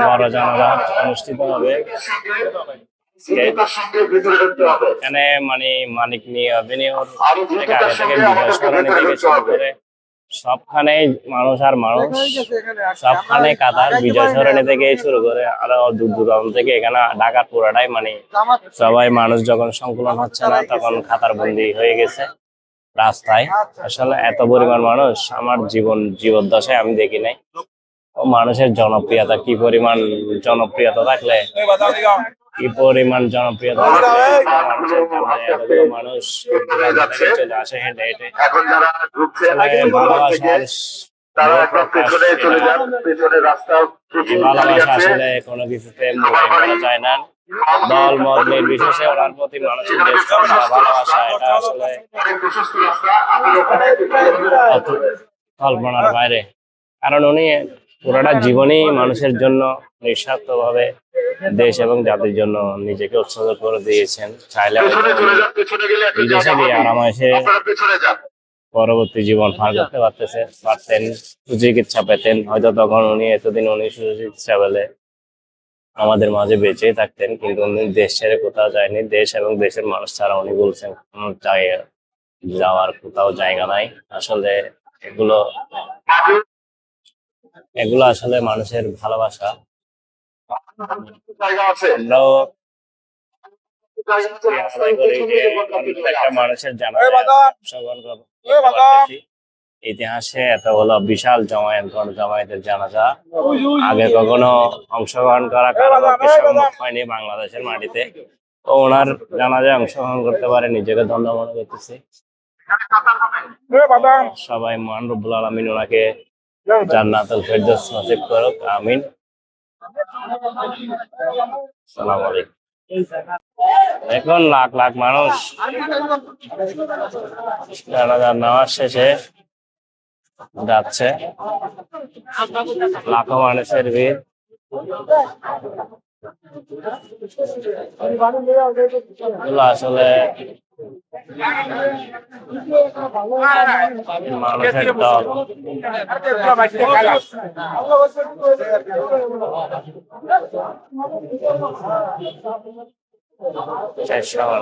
বড় জানাজা অনুষ্ঠিত হবে। এখানে মানে মানিক নিয়ে বিনিয়োগ থেকে আগে থেকে বিজয় সরণি থেকে শুরু করে সবখানে মানুষ আর মানুষ, সবখানে কাতার বিজয় সরণি থেকে শুরু করে আরো দূর দূরান্ত থেকে এখানে ঢাকার পুরাটাই মানে সবাই মানুষ যখন সংকুলন হচ্ছে না তখন কাতার বন্দী হয়ে গেছে রাস্তায়। আসলে এত পরিমাণ মানুষ আমার জীবদ্দশায় আমি দেখি নাই। ও মানুষের জনপ্রিয়তা কি পরিমাণ, জনপ্রিয়তা থাকলে কি পরিমাণ জনপ্রিয়তা থাকলে মানুষের জন্য এতগুলো মানুষ চলে আসে হেঁটে হেঁটে। আসলে ভালোবাসার প্রকাশ এই ভালোবাসা আসলে কোনো কিছুতে মূল্যায়ন করা যায় না। দল মত নির্বিশেষে ওনার প্রতি মানুষের যে শ্রদ্ধা ভালোবাসা এটা আসলে কল্পনার বাইরে। কারণ উনি পুরোটা জীবনই মানুষের জন্য নিঃস্বার্থ ভাবে দেশ এবং জাতির জন্য নিজেকে উৎসর্গ করে দিয়েছেন। চাইলে বিদেশে গিয়ে আরামাসে পরবর্তী জীবন পার করতে পারতেন, সুচিকিৎসা পেতেন, হয়তো তখন উনি এতদিন উনি সুচিকিৎসা পেলে আমাদের মাঝে বেঁচেই থাকতেন। কিন্তু উনি দেশ ছেড়ে কোথাও যায়নি, দেশ এবং দেশের মানুষ ছাড়া উনি বলছেন কোনো জায়গা যাওয়ার কোথাও জায়গা নাই। আসলে এগুলো এগুলো আসলে মানুষের ভালোবাসা। আমরাও আদায় করি যে একটা মানুষের জানাজায় অংশগ্রহণ করতে পারতেছি। ইতিহাসে এত হলো বিশাল জমায়েত, গণ জমায়েতের জানাজা আগে কখনো অংশগ্রহণ করা কারো পক্ষে সম্ভব হয়নি বাংলাদেশের মাটিতে। তো ওনার জানাজায় অংশগ্রহণ করতে পারে নিজেকে ধন্য মনে করতেছি। সবাই মহান রব্বুল আলামিন ওনাকে জান্নাতুল ফেরদৌস নসিব করুক, আমিন। আসসালামু আলাইকুম। এখন লাখ লাখ মানুষ জানাজার নামাজ শেষে যাচ্ছে, লাখো মানুষের ভিড়। এগুলো আসলে মানুষের দল। শেষ হওয়ার